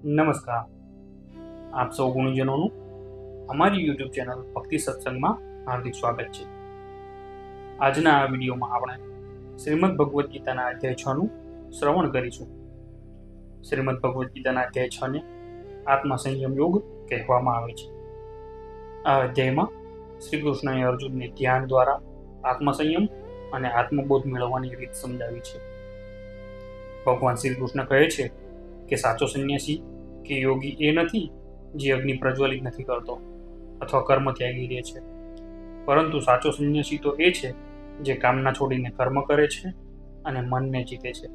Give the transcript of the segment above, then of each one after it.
નમસ્કાર. આપ સૌ ગુણીજનોનું અમારી યુટ્યુબ ચેનલ ભક્તિ સત્સંગમાં હાર્દિક સ્વાગત છે. આજના આ વિડીયોમાં આપણે શ્રીમદ ભગવદ્ ગીતાના અધ્યાય 6 નું શ્રવણ કરીશું. શ્રીમદ ભગવદ્ ગીતાના અધ્યાય 6 ને આત્મસંયમ યોગ કહેવામાં આવે છે. આ અધ્યાયમાં શ્રી કૃષ્ણએ અર્જુનને ધ્યાન દ્વારા આત્મસંયમ અને આત્મબોધ મેળવવાની રીત સમજાવી છે. ભગવાન શ્રી કૃષ્ણ કહે છે કે સાચો સંન્યાસી કે યોગી એ નથી જે અગ્નિ પ્રજ્વલિત નથી કરતો અથવા કર્મ ત્યાગી રહે છે, પરંતુ સાચો સંન્યાસી તો એ છે જે કામના છોડીને કર્મ કરે છે અને મનને જીતે છે.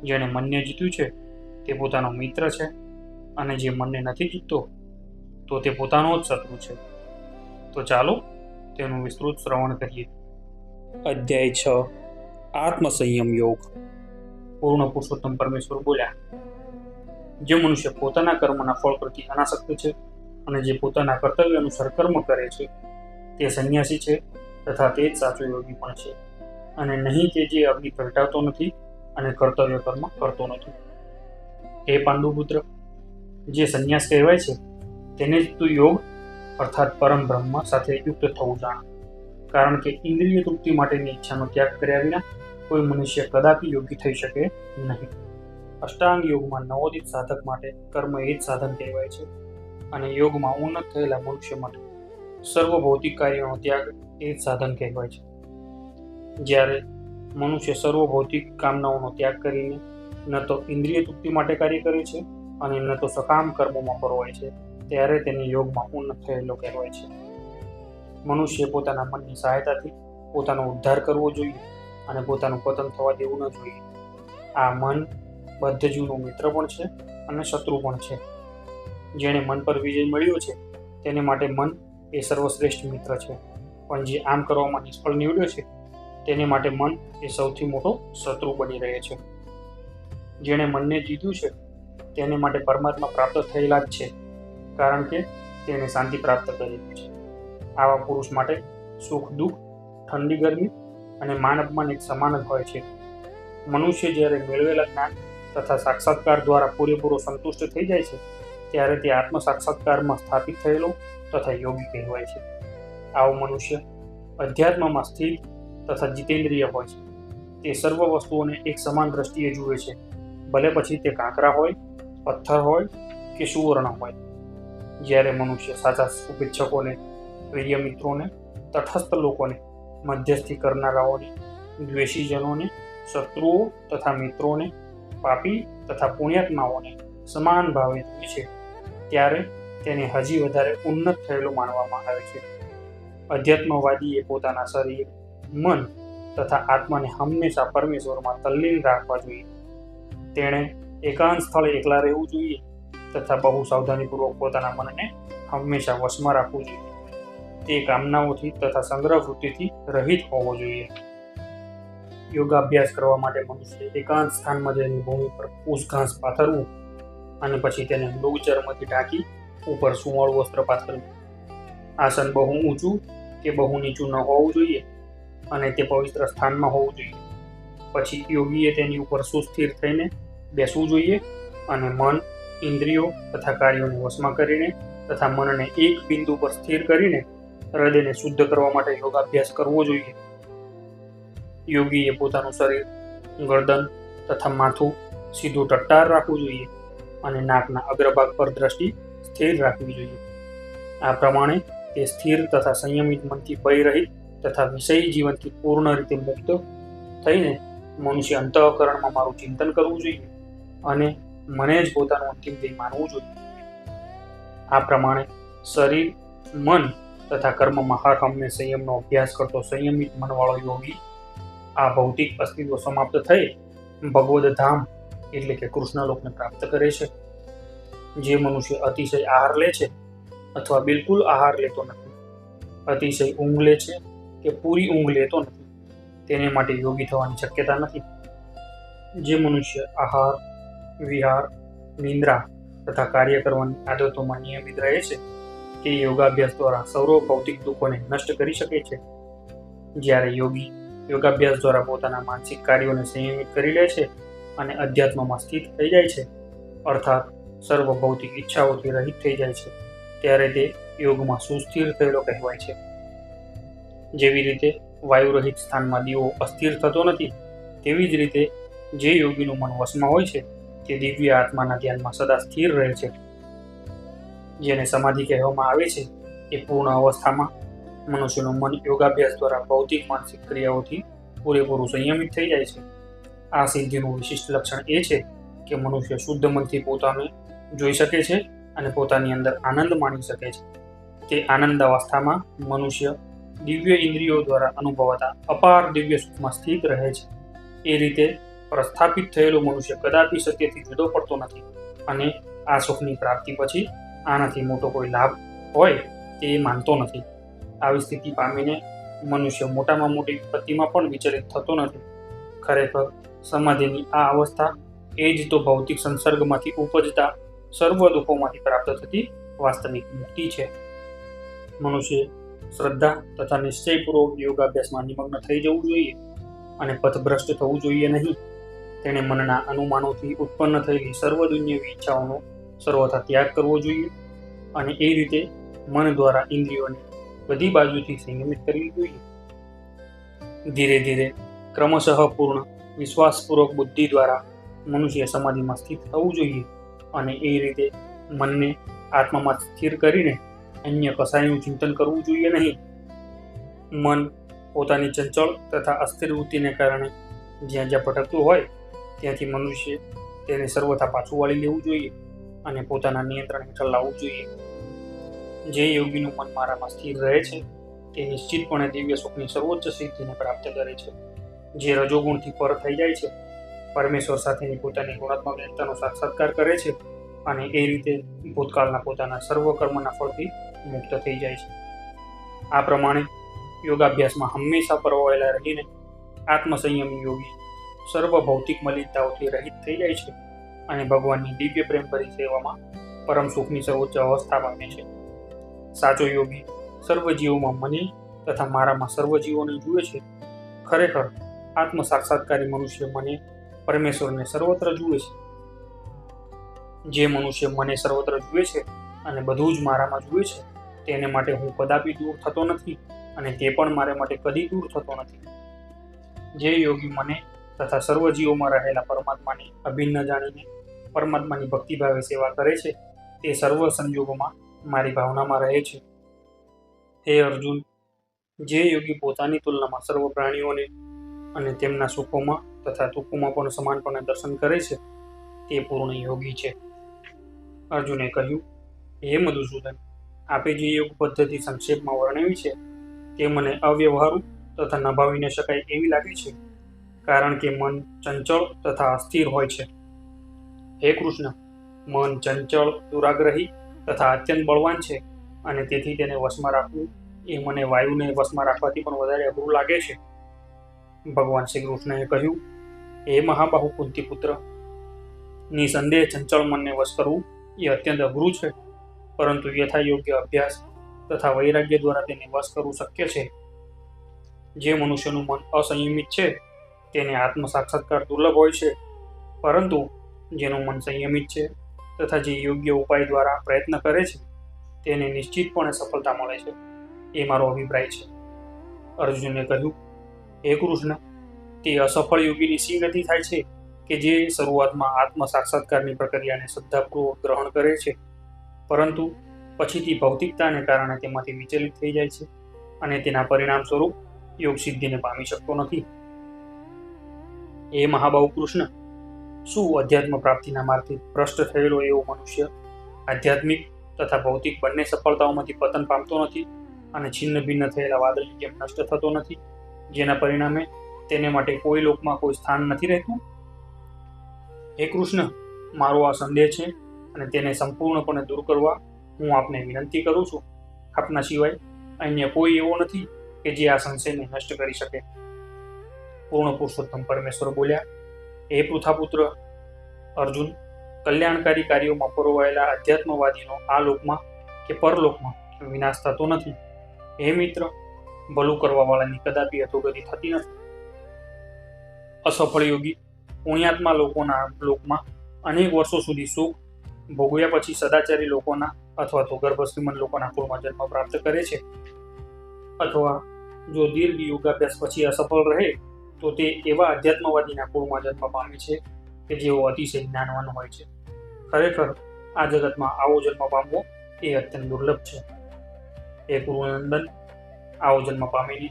જેણે મનને જીત્યું છે તે પોતાનો મિત્ર છે, અને જે મનને નથી જીતતો તો તે પોતાનો જ શત્રુ છે. તો ચાલો તેનું વિસ્તૃત શ્રવણ કરીએ. અધ્યાય 6 આત્મસંયમ યોગ. પૂર્ણ પુરુષોત્તમ પરમેશ્વર બોલ્યા, જે મનુષ્ય પોતાના કર્મના ફળ પ્રત્યે અનાસક્ત છે અને જે પોતાના કર્તવ્ય અનુસાર કર્મ કરે છે તે સંન્યાસી છે, તથા તે જ સાચો યોગી પણ છે, અને નહીં કે જે અગ્નિ પ્રગટાવતો નથી અને કર્તવ્ય કર્મ કરતો નથી. હે પાંડુપુત્ર, જે સંન્યાસ કહેવાય છે તેને જ તું યોગ અર્થાત પરમ બ્રહ્મ સાથે યુક્ત થવું જાણ. કારણ કે ઇન્દ્રિય તૃપ્તિ માટેની ઈચ્છાનો ત્યાગ કર્યા વિના કોઈ મનુષ્ય કદાપી યોગી થઈ શકે નહીં. અષ્ટાંગ યોગમાં નવોદિત સાધક માટે કર્મ એ જ સાધન કહેવાય છે, અને યોગમાં ઉન્નત થયેલા મનુષ્ય માટે સર્વ ભૌતિક કાર્યોનો ત્યાગ એ જ સાધન કહેવાય છે. જ્યારે મનુષ્ય સર્વ ભૌતિક કામનાઓનો ત્યાગ કરીને ન તો ઇન્દ્રિય તૃપ્તિ માટે કાર્ય કરે છે અને ન તો સકામ કર્મોમાં પરોવાય છે, ત્યારે તેને યોગમાં ઉન્નત થયેલો કહેવાય છે. મનુષ્ય પોતાના મનની સહાયતાથી પોતાનો ઉદ્ધાર કરવો જોઈએ અને પોતાનું પતન થવા દેવું ન જોઈએ. આ મન બદ્ધ જીવનો મિત્ર પણ છે અને શત્રુ પણ છે. જેણે મન પર વિજય મળ્યો છે તેને માટે મન એ સર્વશ્રેષ્ઠ મિત્ર છે, પણ જે આમ કરવામાં નિષ્ફળ નીવડ્યો છે તેને માટે મન એ સૌથી મોટો શત્રુ બની રહે છે. જેણે મનને જીત્યું છે તેને માટે પરમાત્મા પ્રાપ્ત થયેલા જ છે, કારણ કે તેણે શાંતિ પ્રાપ્ત કરેલી છે. આવા પુરુષ માટે સુખ દુઃખ, ઠંડી ગરમી અને માન અપમાન એક સમાન જ હોય છે. મનુષ્ય જ્યારે મેળવેલા જ્ઞાન તથા સાક્ષાત્કાર દ્વારા પૂરેપૂરો સંતુષ્ટ થઈ જાય છે ત્યારે તે આત્મ સાક્ષાત્કારમાં સ્થાપિત થયેલો તથા યોગી કહેવાય છે. આવો મનુષ્ય અધ્યાત્મમાં સ્થિર તથા જીતેન્દ્રિય હોય છે. તે સર્વ વસ્તુઓને એક સમાન દ્રષ્ટિએ જુએ છે, ભલે પછી તે કાંકરા હોય, પથ્થર હોય કે સુવર્ણ હોય. જ્યારે મનુષ્ય સાચા શુભેચ્છકોને, પ્રિય મિત્રોને, તટસ્થ લોકોને, મધ્યસ્થી કરનારાઓને, દ્વેષીજનોને, શત્રુઓ તથા મિત્રોને, પાપી તથા પુણ્યાત્માઓને સમાન ભાવે જુએ છે ત્યારે તેને હજી વધારે ઉન્નત થયેલો માનવામાં આવે છે. અધ્યાત્મવાદીએ પોતાના શરીર, મન તથા આત્માને હંમેશા પરમેશ્વરમાં તલ્લીન રાખવા જોઈએ. તેણે એકાંત સ્થળે એકલા રહેવું જોઈએ તથા બહુ સાવધાનીપૂર્વક પોતાના મનને હંમેશા વશમાં રાખવું જોઈએ. તે કામનાઓથી તથા સંગ્રહ વૃત્તિથી રહિત હોવો જોઈએ. યોગાભ્યાસ કરવા માટે મનુષ્ય એકાંત સ્થાનમાં જઈને ભૂમિ પર ફૂસ ઘાસ પાથરવું અને પછી તેને મૃગ ચર્મથી ઢાંકી ઉપર સુવર્ણ વસ્ત્ર પાથરવું. આસન બહુ ઊંચું કે બહુ નીચું ન હોવું જોઈએ અને તે પવિત્ર સ્થાનમાં હોવું જોઈએ. પછી યોગીએ તેની ઉપર સુસ્થિર થઈને બેસવું જોઈએ અને મન, ઇન્દ્રિયો તથા કાર્યોને વશમાં કરીને તથા મનને એક બિંદુ પર સ્થિર કરીને હૃદયને શુદ્ધ કરવા માટે યોગાભ્યાસ કરવો જોઈએ. યોગીએ પોતાનું શરીર, ગરદન તથા માથું સીધું ટટ્ટાર રાખવું જોઈએ અને નાકના અગ્રભાગ પર દ્રષ્ટિ સ્થિર રાખવી જોઈએ. આ પ્રમાણે તે સ્થિર તથા સંયમિત મનથી ભયરહિત તથા વિષય જીવનથી પૂર્ણ રીતે મુક્ત થઈને મનુષ્ય અંતઃકરણમાં મારું ચિંતન કરવું જોઈએ અને મને જ પોતાનું અંતિમ ધ્યેય માનવું જોઈએ. આ પ્રમાણે શરીર, મન તથા કર્મમાં હર હંમેશ સંયમનો અભ્યાસ કરતો સંયમિત મનવાળો યોગી આ ભૌતિક અસ્તિત્વ સમાપ્ત થઈ ભગવદ ધામ એટલે કે કૃષ્ણલોકને પ્રાપ્ત કરે છે. જે મનુષ્ય અતિશય આહાર લે છે અથવા બિલકુલ આહાર લેતો નથી, અતિશય ઊંઘ લે છે કે પૂરી ઊંઘ લેતો નથી, તેને માટે યોગી થવાની શક્યતા નથી. જે મનુષ્ય આહાર, વિહાર, નિંદ્રા તથા કાર્ય કરવાની આદતોમાં નિયમિત રહે છે તે યોગાભ્યાસ દ્વારા સર્વ ભૌતિક દુઃખોને નષ્ટ કરી શકે છે. જ્યારે યોગી યોગાભ્યાસ દ્વારા પોતાના માનસિક કાર્યોને સંયમિત કરી લે છે અને અધ્યાત્મમાં સ્થિત થઈ જાય છે, અર્થાત સર્વ ભૌતિક ઈચ્છાઓથી રહિત થઈ જાય છે ત્યારે તે યોગમાં સુસ્થિર થયેલો કહેવાય છે. જેવી રીતે વાયુ રહિત સ્થાનમાં દીવો અસ્થિર થતો નથી, તેવી જ રીતે જે યોગીનું મન વશમાં હોય છે તે દિવ્ય આત્માના ધ્યાનમાં સદા સ્થિર રહે છે. જેને સમાધિ કહેવામાં આવે છે એ પૂર્ણ અવસ્થામાં મનુષ્યનું મન યોગાભ્યાસ દ્વારા ભૌતિક માનસિક ક્રિયાઓથી પૂરેપૂરું સંયમિત થઈ જાય છે. આ સિદ્ધિનું વિશિષ્ટ લક્ષણ એ છે કે મનુષ્ય શુદ્ધ મનથી પોતાને જોઈ શકે છે અને પોતાની અંદર આનંદ માણી શકે છે. તે આનંદ અવસ્થામાં મનુષ્ય દિવ્ય ઇન્દ્રિયો દ્વારા અનુભવાતા અપાર દિવ્ય સુખમાં સ્થિત રહે છે. એ રીતે પ્રસ્થાપિત થયેલો મનુષ્ય કદાપી સત્યથી જુદો પડતો નથી અને આ સુખની પ્રાપ્તિ પછી આનાથી મોટો કોઈ લાભ હોય તે માનતો નથી. આવી સ્થિતિ પામીને મનુષ્ય મોટામાં મોટી વિપત્તિમાં પણ વિચલિત થતો નથી. ખરેખર સમાધિની આ અવસ્થા એ જ તો ભૌતિક સંસર્ગમાંથી ઉપજતા સર્વ દુઃખોમાંથી પ્રાપ્ત થતી વાસ્તવિક મુક્તિ છે. મનુષ્ય શ્રદ્ધા તથા નિશ્ચયપૂર્વક યોગાભ્યાસમાં નિમગ્ન થઈ જવું જોઈએ અને પથભ્રષ્ટ થવું જોઈએ નહીં. તેણે મનના અનુમાનોથી ઉત્પન્ન થયેલી સર્વ દુન્યવી ઈચ્છાઓનો સર્વથા ત્યાગ કરવો જોઈએ અને એ રીતે મન દ્વારા ઇન્દ્રિયોને બધી બાજુથી સંયમિત કરવી જોઈએ. ધીરે ધીરે ક્રમશઃ પૂર્ણ વિશ્વાસપૂર્વક બુદ્ધિ દ્વારા મનુષ્ય સમાધિમાં સ્થિત થવું જોઈએ અને એ રીતે મનને આત્મામાં સ્થિર કરીને અન્ય કશાયનું ચિંતન કરવું જોઈએ નહીં. મન પોતાની ચંચળ તથા અસ્થિર વૃત્તિને કારણે જ્યાં જ્યાં ભટકતું હોય ત્યાંથી મનુષ્ય તેને સર્વથા પાછું વાળી લેવું જોઈએ અને પોતાના નિયંત્રણ હેઠળ લાવવું જોઈએ. જે યોગીનું મન મારામાં સ્થિર રહે છે તે નિશ્ચિતપણે દિવ્ય સુખની સર્વોચ્ચ સિદ્ધિને પ્રાપ્ત કરે છે. જે રજોગુણથી પર થઈ જાય છે, પરમેશ્વર સાથેની પોતાની ગુણાત્મક એકતાનો સાક્ષાત્કાર કરે છે અને એ રીતે ભૂતકાળના પોતાના સર્વ કર્મના ફળથી મુક્ત થઈ જાય છે. આ પ્રમાણે યોગાભ્યાસમાં હંમેશા પરોવાયેલા રહીને આત્મસંયમી યોગી સર્વ ભૌતિક મલિનતાઓથી રહિત થઈ જાય છે અને ભગવાનની દિવ્ય પ્રેમભરી સેવામાં પરમ સુખની સર્વોચ્ચ અવસ્થા પામે છે. સાચો યોગી સર્વ જીવોમાં મને તથા મારામાં સર્વ જીવોને જુએ છે. ખરેખર આત્મ સાક્ષાત્કારી મનુષ્ય મને પરમેશ્વરને સર્વત્ર જુએ છે. જે મનુષ્ય મને સર્વત્ર જુએ છે અને બધું જ મારામાં જુએ છે તેને માટે હું કદાપી દૂર થતો નથી અને તે પણ મારે માટે કદી દૂર થતો નથી. જે યોગી મને તથા સર્વ જીવોમાં રહેલા પરમાત્માને અભિન્ન જાણીને પરમાત્માની ભક્તિભાવે સેવા કરે છે તે સર્વ સંજોગોમાં મારી ભાવનામાં રહે છે. હે અર્જુન, જે યોગી પોતાની તુલનામાં સર્વ પ્રાણીઓને અને તેમના સુખોમાં તથા દુઃખોમાં પણ સમાનપણે દર્શન કરે છે તે પૂર્ણ યોગી છે. અર્જુને કહ્યું, હે મધુસૂદન, આપે જે યોગ પદ્ધતિ સંક્ષેપમાં વર્ણવી છે તે મને અવ્યવહારુ તથા નભાવી ન શકાય એવી લાગે છે, કારણ કે મન ચંચળ તથા અસ્થિર હોય છે. હે કૃષ્ણ, મન ચંચળ, દુરાગ્રહી તથા અત્યંત બળવાન છે અને તેથી તેને વશમાં રાખવું એ મને વાયુને વશમાં રાખવાથી પણ વધારે અઘરું લાગે છે. ભગવાન શ્રી કૃષ્ણએ કહ્યું, હે મહાબાહુ કુંતીપુત્ર, નિસંદેહ ચંચળ મનને વશ કરવું એ અત્યંત અઘરું છે, પરંતુ યથાયોગ્ય અભ્યાસ તથા વૈરાગ્ય દ્વારા તેને વશ કરવું શક્ય છે. જે મનુષ્યનું મન અસંયમિત છે તેને આત્મ સાક્ષાત્કાર દુર્લભ હોય છે, પરંતુ જેનું મન સંયમિત છે તથા જે યોગ્ય ઉપાય દ્વારા પ્રયત્ન કરે છે તેને નિશ્ચિતપણે સફળતા મળે છે. એ મારો અભિપ્રાય છે. અર્જુને કહ્યું, હે કૃષ્ણ, તે અસફળ યોગીની શી ગતિ થાય છે કે જે શરૂઆતમાં આત્મ સાક્ષાત્કારની પ્રક્રિયાને શ્રદ્ધાપૂર્વક ગ્રહણ કરે છે, પરંતુ પછીથી ભૌતિકતાને કારણે તેમાંથી વિચલિત થઈ જાય છે અને તેના પરિણામ સ્વરૂપ યોગ સિદ્ધિને પામી શકતો નથી. એ મહાબાહુ કૃષ્ણ, શું અધ્યાત્મ પ્રાપ્તિના માર્ગથી ભ્રષ્ટ થયેલો એવો મનુષ્ય આધ્યાત્મિક તથા ભૌતિક બંને સફળતાઓમાંથી પતન પામતો નથી અને છિન્ન ભિન્ન થયેલા વાદળની જેમ નષ્ટ થતો નથી, જેના પરિણામે તેને માટે કોઈ લોકમાં કોઈ સ્થાન નથી રહેતું? હે કૃષ્ણ, મારો આ સંદેહ છે અને તેને સંપૂર્ણપણે દૂર કરવા હું આપને વિનંતી કરું છું. આપના સિવાય અન્ય કોઈ એવો નથી કે જે આ સંશયને નષ્ટ કરી શકે. પૂર્ણ પુરુષોત્તમ પરમેશ્વર બોલ્યા, હે પૃથાપુત્ર અર્જુન, કલ્યાણકારી કાર્યોમાં પરોવાયેલા અધ્યાત્મવાદીનો આ લોકમાં કે પરલોકમાં વિનાશ થતો નથી. હે મિત્ર, ભલું કરવાવાળાની કદાપી અધોગતિ થતી નથી. અસફળ યોગી પુણ્યાત્મા લોકોના લોકમાં અનેક વર્ષો સુધી સુખ ભોગવ્યા પછી સદાચારી લોકોના અથવા તો ગર્ભશ્રીમંત લોકોના કુળમાં જન્મ પ્રાપ્ત કરે છે, અથવા જો દીર્ઘ યોગાભ્યાસ પછી અસફળ રહે તો તે એવા અધ્યાત્મવાદીના કુળમાં જન્મ પામે છે કે જેઓ અતિશય જ્ઞાનવાન હોય છે. ખરેખર આ જગતમાં આવો જન્મ પામવો એ અત્યંત દુર્લભ છે. એ કુરુનંદન, આવો જન્મ પામીને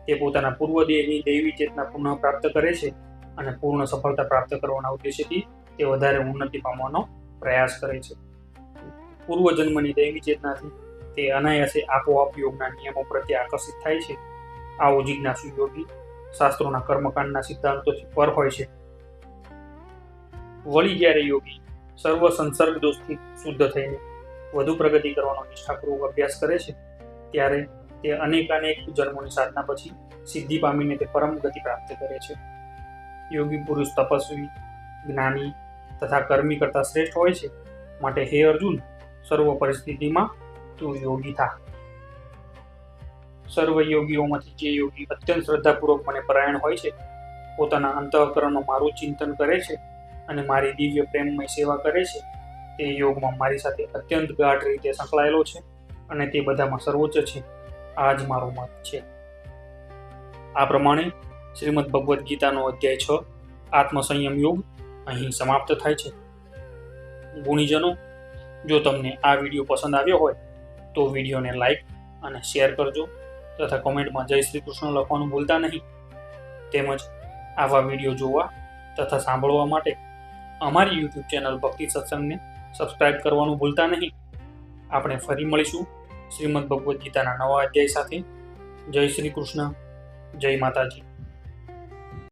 તે પોતાના પૂર્વદેહની દૈવી ચેતના પુનઃ પ્રાપ્ત કરે છે અને પૂર્ણ સફળતા પ્રાપ્ત કરવાના ઉદ્દેશ્યથી તે વધારે ઉન્નતિ પામવાનો પ્રયાસ કરે છે. પૂર્વજન્મની દૈવી ચેતનાથી તે અનાયાસે આપોઆપ યોગના નિયમો પ્રત્યે આકર્ષિત થાય છે. આવો જિજ્ઞાસુ યોગી શાસ્ત્રોના કર્મકાંડના સિદ્ધાંતોથી પર હોય છે. વળી જ્યારે યોગી સર્વ સંસર્ગ દોષથી શુદ્ધ થઈને વધુ પ્રગતિ કરવાનો નિષ્ઠાપૂર્વક અભ્યાસ કરે છે, ત્યારે તે અનેકાનેક જન્મોની સાધના પછી સિદ્ધિ પામીને તે પરમ ગતિ પ્રાપ્ત કરે છે. યોગી પુરુષ તપસ્વી, જ્ઞાની તથા કર્મી કરતાં શ્રેષ્ઠ હોય છે. માટે હે અર્જુન, સર્વ પરિસ્થિતિમાં તું યોગી થા. સર્વ યોગીઓમાંથી જે યોગી અત્યંત શ્રદ્ધાપૂર્વક મને પરાયણ હોય છે, પોતાના અંતઃકરણમાં મારું ચિંતન કરે છે અને મારી દિવ્ય પ્રેમમય સેવા કરે છે, તે યોગમાં મારી સાથે અત્યંત ગાઢ રીતે સંકળાયેલો છે અને તે બધામાં સર્વોચ્ચ છે. આ જ મારો મત છે. આ પ્રમાણે શ્રીમદ ભગવદ્ ગીતાનો અધ્યાય 6 આત્મસંયમ યોગ અહીં સમાપ્ત થાય છે. ગુણીજનો, જો તમને આ વિડીયો પસંદ આવ્યો હોય તો વિડીયોને લાઈક અને શેર કરજો તથા કોમેન્ટમાં જય શ્રી કૃષ્ણ લખવાનું ભૂલતા નહીં. તેમજ આવા વિડીયો જોવા તથા સાંભળવા માટે અમારી યુટ્યુબ ચેનલ ભક્તિ સત્સંગને સબસ્ક્રાઇબ કરવાનું ભૂલતા નહીં. આપણે ફરી મળીશું શ્રીમદ ભગવદ્ ગીતાના નવા અધ્યાય સાથે. જય શ્રી કૃષ્ણ, જય માતાજી.